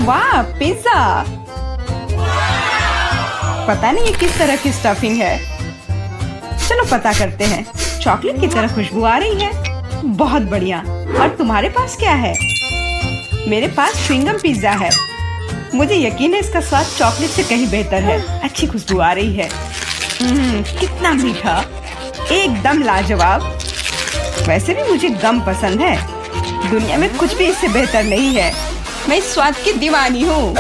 वाह, पिज्जा। पता नहीं ये किस तरह की स्टफिंग है। चलो पता करते हैं। चॉकलेट की तरह खुशबू आ रही है। बहुत बढ़िया। और तुम्हारे पास क्या है? मेरे पास च्युइंगम पिज्जा है। मुझे यकीन है इसका स्वाद चॉकलेट से कहीं बेहतर है। अच्छी खुशबू आ रही है। कितना मीठा, एकदम लाजवाब। वैसे भी मुझे गम पसंद है। दुनिया में कुछ भी इससे बेहतर नहीं है। मैं इस स्वाद की दीवानी हूँ।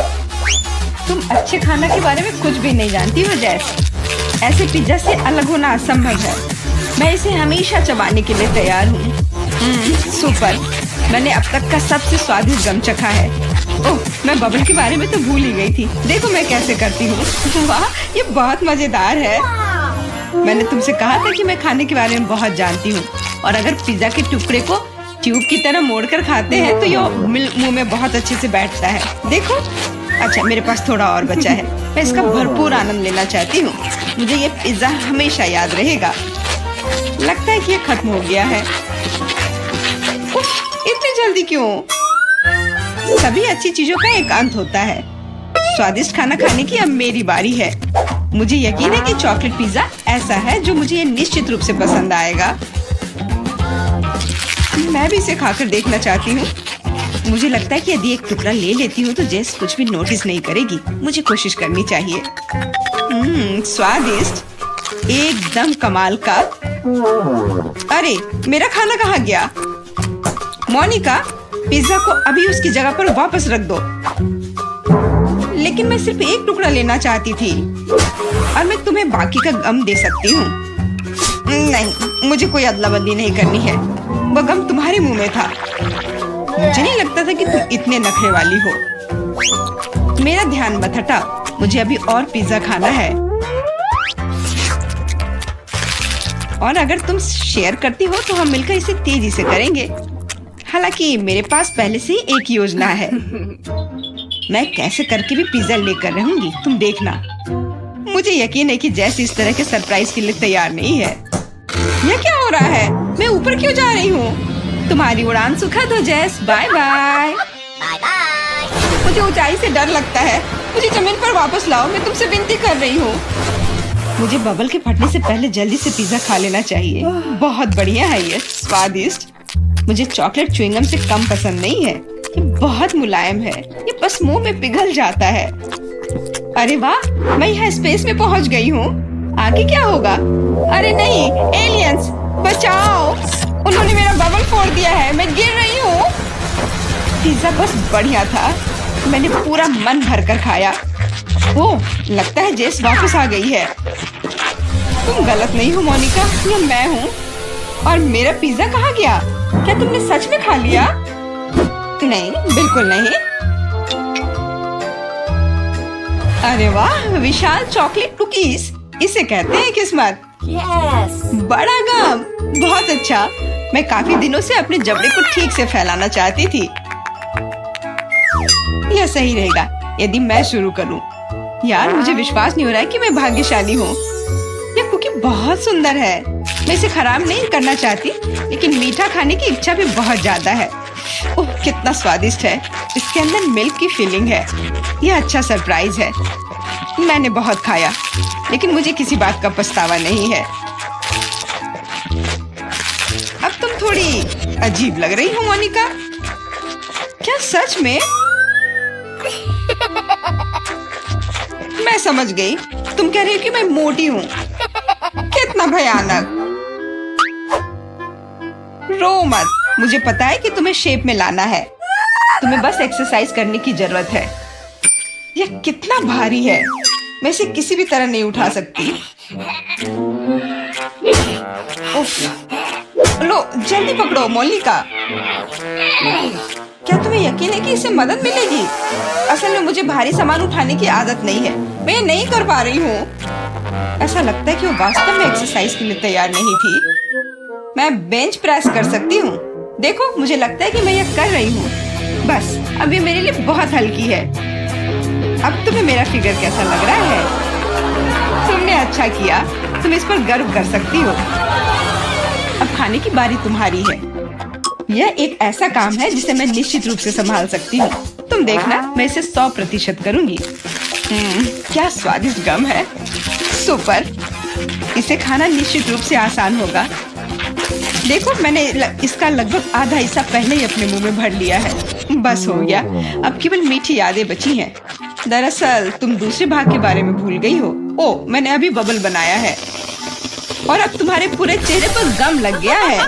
तुम अच्छे खाना के बारे में कुछ भी नहीं जानती हो जैस। ऐसे पिज्जा से अलग होना असंभव है। मैं इसे हमेशा चबाने के लिए तैयार हूँ। सुपर। मैंने अब तक का सबसे स्वादिष्ट गम चखा है। ओह, मैं बबल के बारे में तो भूल ही गई थी। देखो मैं कैसे करती हूँ। वाह, ये बहुत मजेदार है। मैंने तुमसे कहा था कि मैं खाने के बारे में बहुत जानती हूँ। और अगर पिज्जा के टुकड़े को ट्यूब की तरह मोड़कर खाते हैं तो ये मुंह में बहुत अच्छे से बैठता है। देखो। अच्छा, मेरे पास थोड़ा और बचा है। मैं इसका भरपूर आनंद लेना चाहती हूँ। मुझे ये पिज्जा हमेशा याद रहेगा। लगता है कि ये खत्म हो गया है। उफ, इतनी जल्दी क्यों? सभी अच्छी चीजों का एक अंत होता है। स्वादिष्ट खाना खाने की अब मेरी बारी है। मुझे यकीन है कि चॉकलेट पिज्जा ऐसा है जो मुझे ये निश्चित रूप से पसंद आएगा। मैं भी इसे खाकर देखना चाहती हूँ। मुझे लगता है कि यदि एक टुकड़ा ले लेती हूँ तो जेस कुछ भी नोटिस नहीं करेगी। मुझे कोशिश करनी चाहिए। स्वादिष्ट, एकदम कमाल का। अरे, मेरा खाना कहाँ गया? मोनिका, पिज्जा को अभी उसकी जगह पर वापस रख दो। लेकिन मैं सिर्फ एक टुकड़ा लेना चाहती थी और मैं तुम्हें बाकी का गम दे सकती हूँ। नहीं, मुझे कोई अदला बदली नहीं करनी है। वह गम तुम्हारे मुंह में था। मुझे नहीं लगता था कि तुम इतने नखरे वाली हो। मेरा ध्यान मत हटाओ। मुझे अभी और पिज्जा खाना है। और अगर तुम शेयर करती हो तो हम मिलकर इसे तेजी से करेंगे। हालांकि मेरे पास पहले से ही एक योजना है। मैं कैसे करके भी पिज्जा लेकर रहूंगी, तुम देखना। मुझे यकीन है कि जैसे इस तरह के सरप्राइज के लिए तैयार नहीं है। यह क्या हो रहा है? मैं ऊपर क्यों जा रही हूँ? तुम्हारी उड़ान सुखद हो जैस। Bye bye. मुझे ऊंचाई से डर लगता है। मुझे जमीन पर वापस लाओ। मैं तुमसे विनती कर रही हूँ। मुझे बबल के फटने से पहले जल्दी से पिज्जा खा लेना चाहिए। बहुत बढ़िया है ये, स्वादिष्ट। मुझे चॉकलेट च्युइंगम से कम पसंद नहीं है। ये बहुत मुलायम है। ये बस मुंह में पिघल जाता है। अरे वाह, मैं यहाँ स्पेस में पहुँच गई हूँ। आगे क्या होगा? अरे नहीं, एलियंस बचाओ। उन्होंने मेरा बबल फोड़ दिया है। मैं गिर रही हूँ। पिज्जा बस बढ़िया था। मैंने पूरा मन भरकर खाया। ओह, लगता है जेस वापस आ गई है। तुम गलत नहीं हो मोनिका, ये मैं हूँ। और मेरा पिज्जा कहाँ गया? क्या तुमने सच में खा लिया? नहीं, बिल्कुल नहीं। अरे वाह, विशाल चॉकलेट कुकीज। इसे कहते हैं किस्मत। बड़ा गम, बहुत अच्छा। मैं काफी दिनों से अपने जबड़े को ठीक से फैलाना चाहती थी। यह सही रहेगा यदि मैं शुरू करूं। यार, मुझे विश्वास नहीं हो रहा है कि मैं भाग्यशाली हूँ। यह कुकी बहुत सुंदर है। मैं इसे खराब नहीं करना चाहती, लेकिन मीठा खाने की इच्छा भी बहुत ज्यादा है। ओह, कितना स्वादिष्ट है। इसके अंदर मिल्क की फीलिंग है। यह अच्छा सरप्राइज है। मैंने बहुत खाया, लेकिन मुझे किसी बात का पछतावा नहीं है। अब तुम थोड़ी अजीब लग रही हो मोनिका। क्या सच में? मैं समझ गई। तुम कह रही हो कि मैं मोटी हूँ। कितना भयानक। रो मत। मुझे पता है कि तुम्हें शेप में लाना है। तुम्हें बस एक्सरसाइज करने की जरूरत है। यह कितना भारी है। मैं इसे किसी भी तरह नहीं उठा सकती। लो, जल्दी पकड़ो मोनिका। क्या तुम्हें यकीन है कि इससे मदद मिलेगी? असल में मुझे भारी सामान उठाने की आदत नहीं है। मैं नहीं कर पा रही हूँ। ऐसा लगता है कि वो वास्तव में एक्सरसाइज के लिए तैयार नहीं थी। मैं बेंच प्रेस कर सकती हूँ। देखो, मुझे लगता है कि मैं यह कर रही हूँ। बस, अब ये मेरे लिए बहुत हल्की है। अब तुम्हें मेरा फिगर कैसा लग रहा है? तुमने अच्छा किया। तुम इस पर गर्व कर सकती हो। अब खाने की बारी तुम्हारी है। यह एक ऐसा काम है जिसे मैं निश्चित रूप से संभाल सकती हूँ। तुम देखना, मैं इसे 100% करूंगी। क्या स्वादिष्ट गम है, सुपर। इसे खाना निश्चित रूप से आसान होगा। देखो, मैंने इसका लगभग आधा हिस्सा पहले ही अपने मुंह में भर लिया है। बस हो गया, अब केवल मीठी यादें बची हैं। दरअसल तुम दूसरे भाग के बारे में भूल गई हो। ओ, मैंने अभी बबल बनाया है और अब तुम्हारे पूरे चेहरे पर गम लग गया है।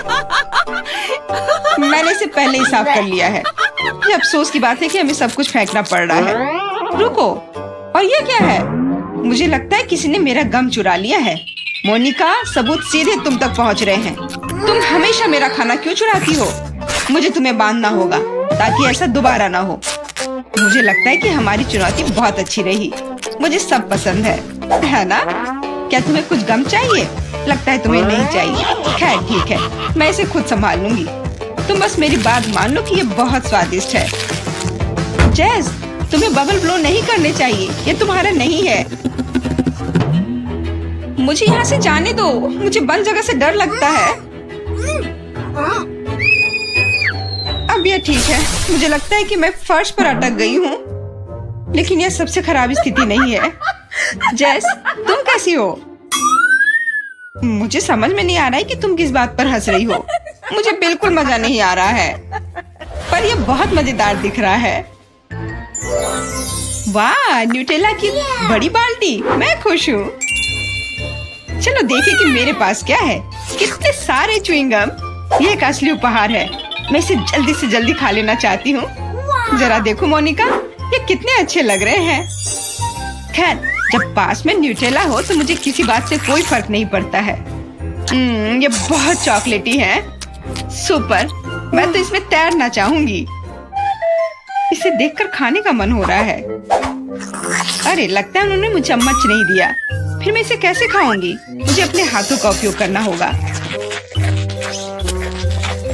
मैंने इसे पहले ही साफ कर लिया है। ये अफसोस की बात है कि हमें सब कुछ फेंकना पड़ रहा है। रुको, और ये क्या है? मुझे लगता है किसी ने मेरा गम चुरा लिया है। मोनिका, सबूत सीधे तुम तक पहुंच रहे हैं। तुम हमेशा मेरा खाना क्यों चुराती हो? मुझे तुम्हें बांधना होगा ताकि ऐसा दोबारा ना हो। मुझे लगता है कि हमारी चुनौती बहुत अच्छी रही। मुझे सब पसंद है ना? क्या तुम्हें कुछ गम चाहिए? लगता है तुम्हें नहीं चाहिए। खैर ठीक है, मैं इसे खुद संभाल लूंगी। तुम बस मेरी बात मान लो कि ये बहुत स्वादिष्ट है। जेस, तुम्हें बबल ब्लो नहीं करने चाहिए, ये तुम्हारा नहीं है। मुझे यहाँ से जाने दो, मुझे बंद जगह से डर लगता है। अब ये ठीक है। मुझे लगता है कि मैं फर्श पर अटक गई हूँ, लेकिन यह सबसे खराब स्थिति नहीं है। जेस, तुम कैसी हो? मुझे समझ में नहीं आ रहा है कि तुम किस बात पर हंस रही हो। मुझे बिल्कुल मजा नहीं आ रहा है, पर यह बहुत मजेदार दिख रहा है। वाह, न्यूटेला की बड़ी बाल्टी, मैं खुश हूँ। चलो देखें कि मेरे पास क्या है। कितने सारे च्युइंगम। ये एक असली उपहार है। मैं इसे जल्दी से जल्दी खा लेना चाहती हूँ। जरा देखो मोनिका, ये कितने अच्छे लग रहे हैं। खैर, जब पास में न्यूटेला हो तो मुझे किसी बात से कोई फर्क नहीं पड़ता है। ये बहुत चॉकलेटी है। सुपर, मैं तो इसमें तैरना चाहूंगी। इसे देखकर खाने का मन हो रहा है। अरे, लगता है उन्होंने मुझे चम्मच नहीं दिया। फिर मैं इसे कैसे खाऊंगी? मुझे अपने हाथों का उपयोग करना होगा।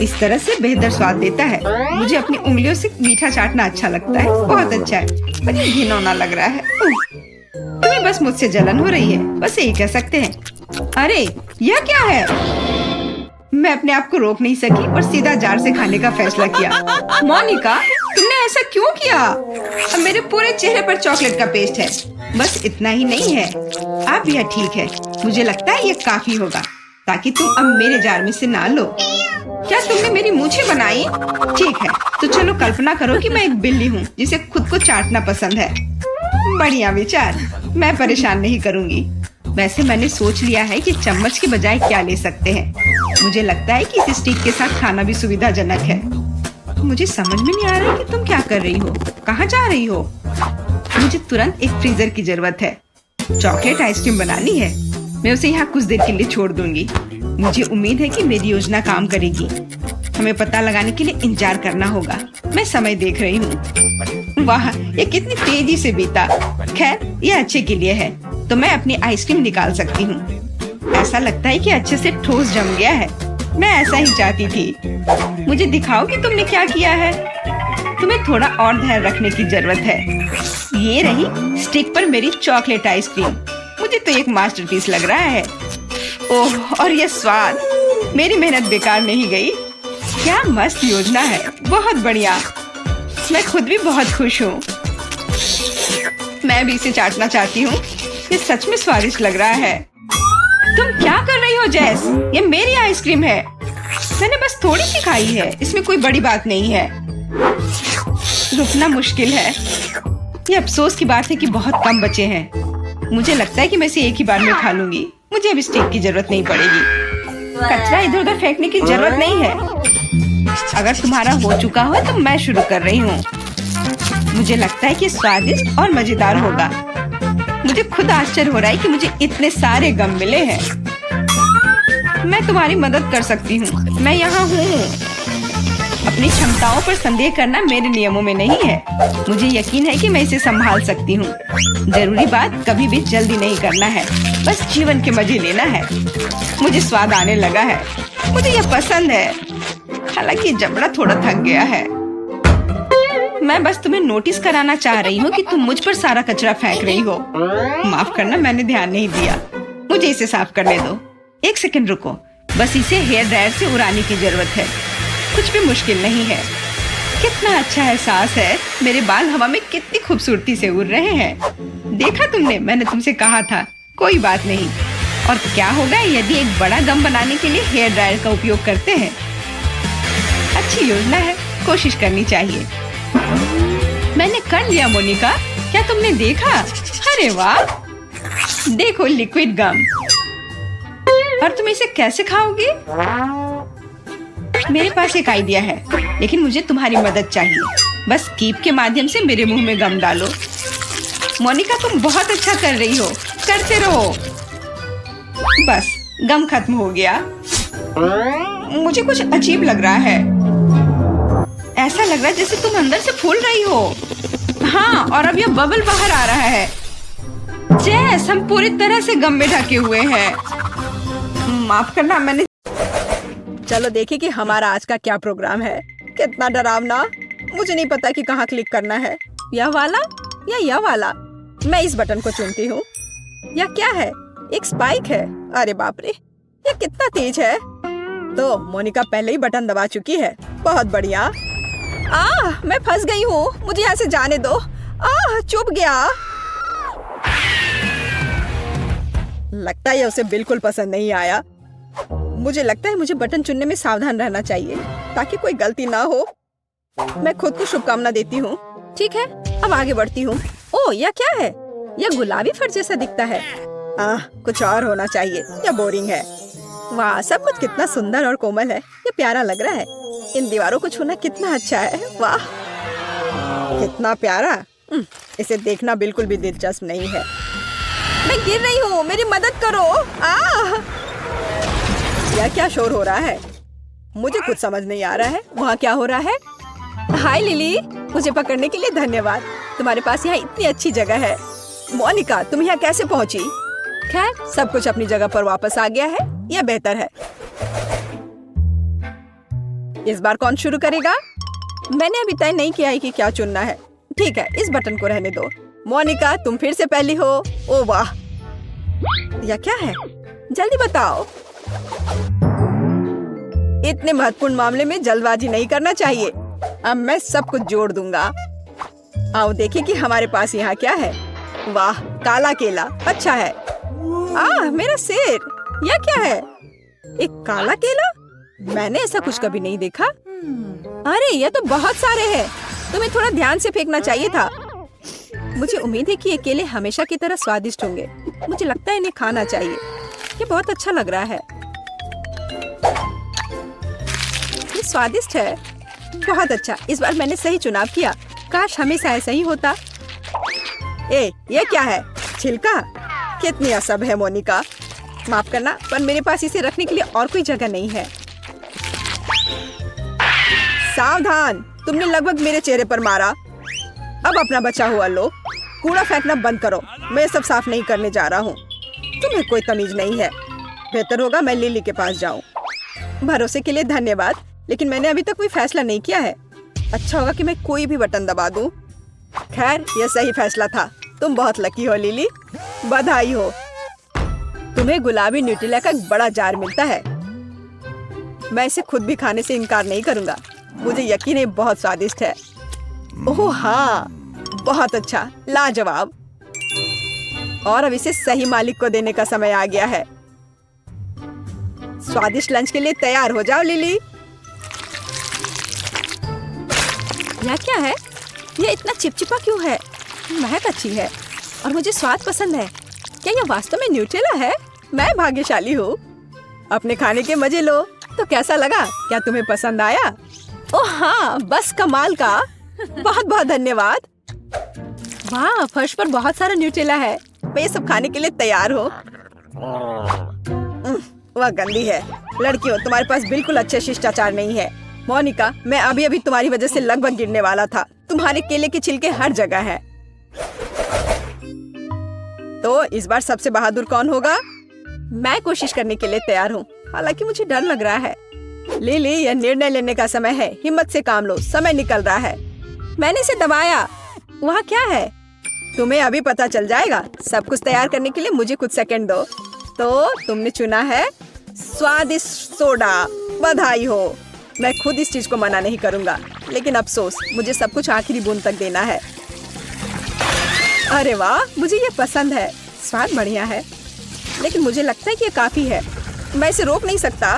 इस तरह से बेहतर स्वाद देता है। मुझे अपनी उंगलियों से मीठा चाटना अच्छा लगता है। बहुत अच्छा है, पर ये घिनौना लग रहा है। तुम्हें बस मुझसे जलन हो रही है, बस यही कह सकते हैं। अरे, यह क्या है? मैं अपने आप को रोक नहीं सकी और सीधा जार से खाने का फैसला किया। मोनिका, तुमने ऐसा क्यों किया? अब मेरे पूरे चेहरे पर चॉकलेट का पेस्ट है। बस इतना ही नहीं है, अब यह ठीक है। मुझे लगता है यह काफी होगा ताकि तुम अब मेरे जार में से ना लो। क्या तुमने मेरी मूछें बनाई? ठीक है, तो चलो कल्पना करो कि मैं एक बिल्ली हूँ जिसे खुद को चाटना पसंद है। बढ़िया विचार, मैं परेशान नहीं करूँगी। वैसे मैंने सोच लिया है कि चम्मच के बजाय क्या ले सकते हैं। मुझे लगता है कि इस स्टिक के साथ खाना भी सुविधाजनक है। मुझे समझ में नहीं आ रहा है कि तुम क्या कर रही हो, कहाँ जा रही हो? मुझे तुरंत एक फ्रीजर की जरूरत है। चॉकलेट आइसक्रीम बनानी है। मैं उसे यहाँ कुछ देर के लिए छोड़ दूंगी। मुझे उम्मीद है कि मेरी योजना काम करेगी। हमें पता लगाने के लिए इंतजार करना होगा। मैं समय देख रही हूँ। वाह, ये कितनी तेजी से बीता। खैर, ये अच्छे के लिए है, तो मैं अपनी आइसक्रीम निकाल सकती हूँ। ऐसा लगता है कि अच्छे से ठोस जम गया है। मैं ऐसा ही चाहती थी। मुझे दिखाओ कि तुमने क्या किया है। तुम्हें थोड़ा और ध्यान रखने की जरूरत है। ये रही स्टिक पर मेरी चॉकलेट आइसक्रीम। मुझे तो एक मास्टरपीस लग रहा है। ओह, और ये स्वाद। मेरी मेहनत बेकार नहीं गई। क्या मस्त योजना है, बहुत बढ़िया। मैं खुद भी बहुत खुश हूँ। मैं भी इसे चाटना चाहती हूँ। ये सच में स्वादिष्ट लग रहा है। तुम क्या कर रही हो जेस? ये मेरी आइसक्रीम है। मैंने बस थोड़ी सी खाई है, इसमें कोई बड़ी बात नहीं है। रुकना मुश्किल है। ये अफसोस की बात है कि बहुत कम बचे हैं। मुझे लगता है कि मैं इसे एक ही बार में खा लूंगी। मुझे अब स्टिक की जरूरत नहीं पड़ेगी। कचरा इधर उधर फेंकने की जरूरत नहीं है। अगर तुम्हारा हो चुका हो तो मैं शुरू कर रही हूँ। मुझे लगता है कि स्वादिष्ट और मजेदार होगा। मुझे खुद आश्चर्य हो रहा है कि मुझे इतने सारे गम मिले हैं। मैं तुम्हारी मदद कर सकती हूँ। मैं यहाँ हूँ। अपनी क्षमताओं पर संदेह करना मेरे नियमों में नहीं है। मुझे यकीन है कि मैं इसे संभाल सकती हूँ। जरूरी बात कभी भी जल्दी नहीं करना है, बस जीवन के मजे लेना है। मुझे स्वाद आने लगा है। मुझे यह पसंद है, हालांकि जबड़ा थोड़ा थक गया है। मैं बस तुम्हें नोटिस कराना चाह रही हूँ कि तुम मुझ पर सारा कचरा फेंक रही हो। माफ करना, मैंने ध्यान नहीं दिया। मुझे इसे साफ करने दो। एक सेकंड रुको, बस इसे हेयर ड्रायर से उड़ाने की जरूरत है। कुछ भी मुश्किल नहीं है। कितना अच्छा एहसास है। मेरे बाल हवा में कितनी खूबसूरती से उड़ रहे हैं। देखा तुमने, मैंने तुमसे कहा था। कोई बात नहीं। और क्या होगा यदि एक बड़ा गम बनाने के लिए हेयर ड्रायर का उपयोग करते हैं? अच्छी योजना है, कोशिश करनी चाहिए। मैंने कर लिया मोनिका, क्या तुमने देखा? अरे वाह, देखो लिक्विड गम। और तुम इसे कैसे खाओगे? मेरे पास एक आइडिया है, लेकिन मुझे तुम्हारी मदद चाहिए। बस कीप के माध्यम से मेरे मुंह में गम डालो। मोनिका, तुम बहुत अच्छा कर रही हो, करते रहो। बस गम खत्म हो गया। मुझे कुछ अजीब लग रहा है। ऐसा लग रहा है जैसे तुम अंदर से फूल रही हो। हाँ, और अब यह बबल बाहर आ रहा है। जैस हम पूरी तरह से गम में ढके हुए हैं। माफ करना, मैंने। चलो देखिए कि हमारा आज का क्या प्रोग्राम है। कितना डरावना। मुझे नहीं पता कि कहाँ क्लिक करना है, यह वाला या यह वाला। मैं इस बटन को चुनती हूँ। यह क्या है? एक स्पाइक है। अरे बाप रे, यह कितना तेज है। तो मोनिका पहले ही बटन दबा चुकी है। बहुत बढ़िया। मैं फंस गई हूँ, मुझे यहाँ से जाने दो। चुभ गया। लगता है उसे बिल्कुल पसंद नहीं आया। मुझे लगता है मुझे बटन चुनने में सावधान रहना चाहिए ताकि कोई गलती ना हो। मैं खुद को शुभकामना देती हूँ। ठीक है, अब आगे बढ़ती हूँ। ओह, यह क्या है? यह गुलाबी फर जैसा दिखता है। कुछ और होना चाहिए, यह बोरिंग है। वाह, सब कुछ कितना सुंदर और कोमल है। ये प्यारा लग रहा है। इन दीवारों को छूना कितना अच्छा है। वाह, कितना प्यारा। इसे देखना बिल्कुल भी दिलचस्प नहीं है। मैं गिर रही हूँ, मेरी मदद करो। यह क्या शोर हो रहा है? मुझे कुछ समझ नहीं आ रहा है। वहाँ क्या हो रहा है? हाय लिली, मुझे पकड़ने के लिए धन्यवाद। तुम्हारे पास यहाँ इतनी अच्छी जगह है। मोनिका, तुम यहाँ कैसे पहुँची? खैर, सब कुछ अपनी जगह पर वापस आ गया है। यह बेहतर है। इस बार कौन शुरू करेगा? मैंने अभी तय नहीं किया है कि क्या चुनना है। ठीक है, इस बटन को रहने दो। मोनिका, तुम फिर से पहली हो। ओ वाह, यह क्या है? जल्दी बताओ। इतने महत्वपूर्ण मामले में जल्दबाजी नहीं करना चाहिए। अब मैं सब कुछ जोड़ दूंगा। आओ देखिए कि हमारे पास यहाँ क्या है। वाह, काला केला। अच्छा है। मेरा सिर। यह क्या है? एक काला केला? मैंने ऐसा कुछ कभी नहीं देखा। अरे, ये तो बहुत सारे हैं। तुम्हें थोड़ा ध्यान से फेंकना चाहिए था। मुझे उम्मीद है कि ये केले हमेशा की तरह स्वादिष्ट होंगे। मुझे लगता है इन्हें खाना चाहिए। ये बहुत अच्छा लग रहा है। ये स्वादिष्ट है। बहुत अच्छा, इस बार मैंने सही चुनाव किया। काश हमेशा ऐसा ही होता। ये क्या है? छिलका? कितनी असभ है मोनिका। माफ करना, पर मेरे पास इसे रखने के लिए और कोई जगह नहीं है। सावधान, तुमने लगभग मेरे चेहरे पर मारा। अब अपना बचा हुआ लो। कूड़ा फेंकना बंद करो। मैं सब साफ नहीं करने जा रहा हूँ। तुम्हें कोई तमीज नहीं है। बेहतर होगा मैं लिली के पास जाऊँ। भरोसे के लिए धन्यवाद, लेकिन मैंने अभी तक कोई फैसला नहीं किया है। अच्छा होगा कि मैं कोई भी बटन दबा दूं। खैर, यह सही फैसला था। तुम बहुत लकी हो लिली। बधाई हो। तुम्हें गुलाबी न्यूट्रेला का एक बड़ा जार मिलता है। मैं इसे खुद भी खाने से इनकार नहीं करूंगा। मुझे यकीन है बहुत स्वादिष्ट है। ओह हाँ, बहुत अच्छा, लाजवाब। और अब इसे सही मालिक को देने का समय आ गया है। स्वादिष्ट लंच के लिए तैयार हो जाओ लिली। यह क्या है? यह इतना चिपचिपा क्यों है? महक अच्छी है और मुझे स्वाद पसंद है। क्या यह वास्तव में न्यूट्रेला है? मैं भाग्यशाली हूँ। अपने खाने के मजे लो। तो कैसा लगा? क्या तुम्हें पसंद आया? ओह हाँ, बस कमाल का। बहुत बहुत धन्यवाद। वाह, फर्श पर बहुत सारा न्यूट्रेला है। मैं ये सब खाने के लिए तैयार हूँ। वह गंदी है। लड़कियों, तुम्हारे पास बिल्कुल अच्छे शिष्टाचार नहीं है। मोनिका, मैं अभी अभी तुम्हारी वजह से लगभग गिरने वाला था। तुम्हारे केले के छिलके हर जगह हैं। तो इस बार सबसे बहादुर कौन होगा? मैं कोशिश करने के लिए तैयार हूँ, हालांकि मुझे डर लग रहा है। लिली, यह निर्णय लेने का समय है। हिम्मत से काम लो, समय निकल रहा है। मैंने इसे दबाया। वहाँ क्या है? तुम्हें अभी पता चल जाएगा। सब कुछ तैयार करने के लिए मुझे कुछ सेकंड दो। तो तुमने चुना है स्वादिष्ट सोडा। बधाई हो। मैं खुद इस चीज को मना नहीं करूँगा। लेकिन अफसोस, मुझे सब कुछ आखिरी बूंद तक देना है। अरे वाह, मुझे ये पसंद है। स्वाद बढ़िया है, लेकिन मुझे लगता है कि ये काफी है। मैं इसे रोक नहीं सकता।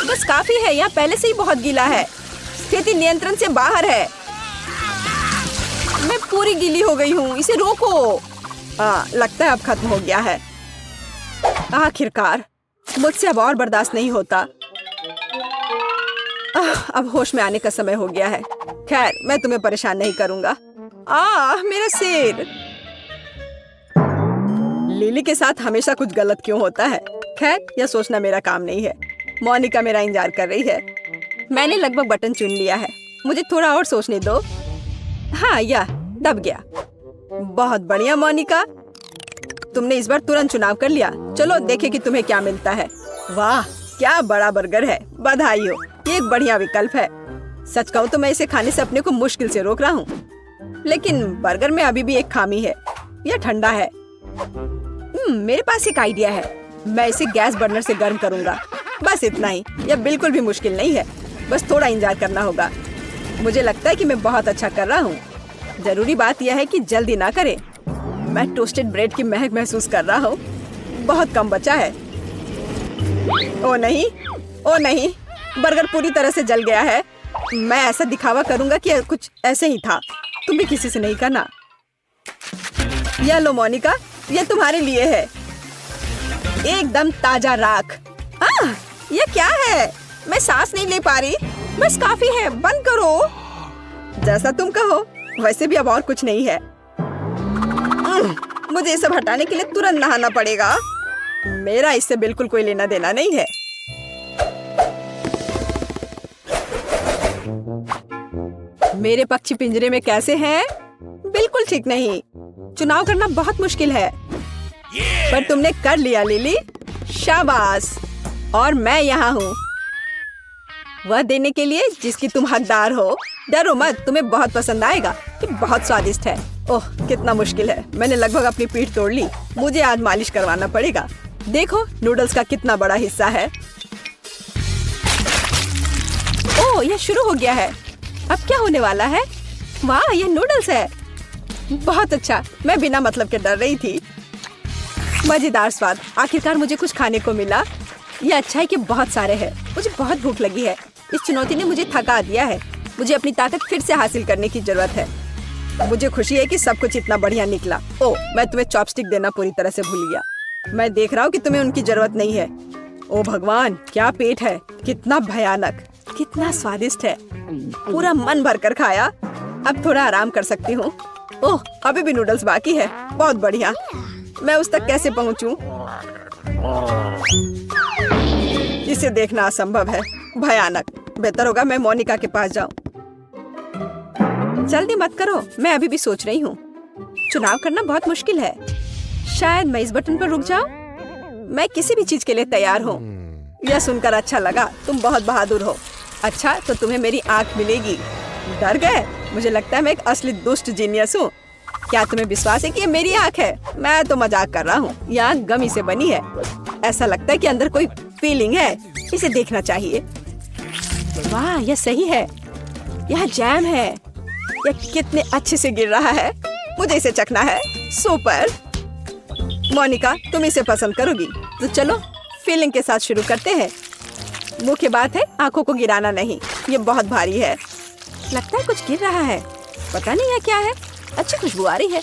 बस काफी है, यहाँ पहले से ही बहुत गीला है। स्थिति नियंत्रण से बाहर है। मैं पूरी गीली हो गई हूँ, इसे रोको। लगता है अब खत्म हो गया है। आखिरकार, मुझसे अब और बर्दाश्त नहीं होता। अब होश में आने का समय हो गया है। खैर, मैं तुम्हें परेशान नहीं करूंगा। मेरा सिर। लिली के साथ हमेशा कुछ गलत क्यों होता है? खैर, यह सोचना मेरा काम नहीं है। मोनिका मेरा इंतजार कर रही है। मैंने लगभग बटन चुन लिया है, मुझे थोड़ा और सोचने दो। हाँ, यह दब गया। बहुत बढ़िया मोनिका, तुमने इस बार तुरंत चुनाव कर लिया। चलो देखें कि तुम्हें क्या मिलता है। वाह, क्या बड़ा बर्गर है। बधाई हो, ये एक बढ़िया विकल्प है। सच कहूँ तो मैं इसे खाने से अपने को मुश्किल से रोक रहा हूँ, लेकिन बर्गर में अभी भी एक खामी है, यह ठंडा है। मेरे पास एक आइडिया है। मैं इसे गैस बर्नर से गर्म करूंगा। बस इतना ही, यह बिल्कुल भी मुश्किल नहीं है। बस थोड़ा इंतजार करना होगा। मुझे लगता है कि मैं बहुत अच्छा कर रहा हूँ। जरूरी बात यह है कि जल्दी ना करें। मैं टोस्टेड ब्रेड की महक महसूस कर रहा हूँ। बहुत कम बचा है। ओ नहीं, ओ नहीं, बर्गर पूरी तरह से जल गया है। मैं ऐसा दिखावा करूंगा कि कुछ ऐसे ही था। तुम भी किसी से नहीं करना। यह लो मोनिका, यह तुम्हारे लिए है। एकदम ताजा राख। यह क्या है? मैं सांस नहीं ले पा रही। बस काफी है, बंद करो। जैसा तुम कहो। वैसे भी अब और कुछ नहीं है। मुझे ये सब हटाने के लिए तुरंत नहाना पड़ेगा। मेरा इससे बिल्कुल कोई लेना देना नहीं है। मेरे पक्षी पिंजरे में कैसे हैं? बिल्कुल ठीक नहीं। चुनाव करना बहुत मुश्किल है, पर तुमने कर लिया लिली। शाबाश। और मैं यहाँ हूँ, वह देने के लिए जिसकी तुम हकदार हो। डरो मत, तुम्हें बहुत पसंद आएगा। ये बहुत स्वादिष्ट है। ओह, कितना मुश्किल है। मैंने लगभग अपनी पीठ तोड़ ली। मुझे आज मालिश करवाना पड़ेगा। देखो, नूडल्स का कितना बड़ा हिस्सा है। ओह, यह शुरू हो गया है। अब क्या होने वाला है? वाह, यह नूडल्स है। बहुत अच्छा। मैं बिना मतलब के डर रही थी। मजेदार स्वाद। आखिरकार मुझे कुछ खाने को मिला। यह अच्छा है कि बहुत सारे हैं। मुझे बहुत भूख लगी है। इस चुनौती ने मुझे थका दिया है। मुझे अपनी ताकत फिर से हासिल करने की जरूरत है। मुझे खुशी है कि सब कुछ इतना बढ़िया निकला। ओह, मैं तुम्हें चॉपस्टिक देना पूरी तरह से भूल गया। मैं देख रहा हूँ कि तुम्हें उनकी जरूरत नहीं है। ओ भगवान, क्या पेट है। कितना भयानक, कितना स्वादिष्ट है। पूरा मन भर कर खाया। अब थोड़ा आराम कर सकती हूँ। ओह, अभी भी नूडल्स बाकी है। बहुत बढ़िया। मैं उस तक कैसे पहुँचूं? इसे देखना असंभव है। भयानक। बेहतर होगा मैं मोनिका के पास जाऊं। जल्दी मत करो, मैं अभी भी सोच रही हूँ। चुनाव करना बहुत मुश्किल है। शायद मैं इस बटन पर रुक जाऊं। मैं किसी भी चीज के लिए तैयार हूँ। यह सुनकर अच्छा लगा। तुम बहुत बहादुर हो। अच्छा, तो तुम्हें मेरी आँख मिलेगी। डर गए? मुझे लगता है मैं एक असली दुष्ट जीनियस हूँ। क्या तुम्हें विश्वास है कि ये मेरी आँख है? मैं तो मजाक कर रहा हूँ। यह आँख गमी से बनी है। ऐसा लगता है कि अंदर कोई फीलिंग है। इसे देखना चाहिए। वाह, यह सही है। यह जैम है। यह कितने अच्छे से गिर रहा है। मुझे इसे चखना है। सुपर। मोनिका, तुम इसे पसंद करोगी। तो चलो फीलिंग के साथ शुरू करते हैं। मुख्य बात है आंखों को गिराना नहीं। ये बहुत भारी है। लगता है कुछ गिर रहा है। पता नहीं है क्या है। अच्छी खुशबू आ रही है।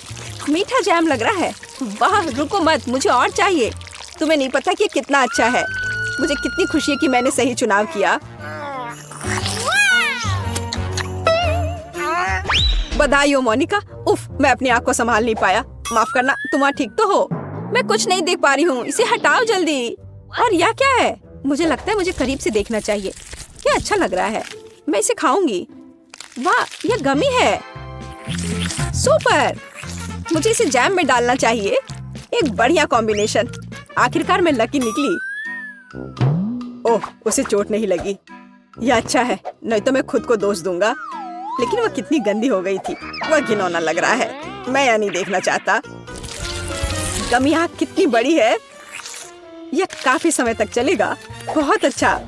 मीठा जैम लग रहा है। वाह, रुको मत, मुझे और चाहिए। तुम्हें नहीं पता कि ये कितना अच्छा है। मुझे कितनी खुशी है कि मैंने सही चुनाव किया। बधाई हो मोनिका। उफ, मैं अपनी आँख को संभाल नहीं पाया। माफ करना, तुम ठीक तो हो? मैं कुछ नहीं देख पा रही हूँ। इसे हटाओ जल्दी। और यह क्या है? मुझे लगता है मुझे करीब से देखना चाहिए। क्या अच्छा लग रहा है। मैं इसे खाऊंगी। वाह, यह गमी है। सुपर। मुझे इसे जैम में डालना चाहिए। एक बढ़िया कॉम्बिनेशन। आखिरकार मैं लकी निकली। ओह, उसे चोट नहीं लगी। यह अच्छा है, नहीं तो मैं खुद को दोष दूंगा। लेकिन वह कितनी गंदी हो गई थी। वह घिनौना लग रहा है। मैं यह नहीं देखना चाहता। गमी आँख कितनी बड़ी है। यह काफी समय तक चलेगा। बहुत अच्छा।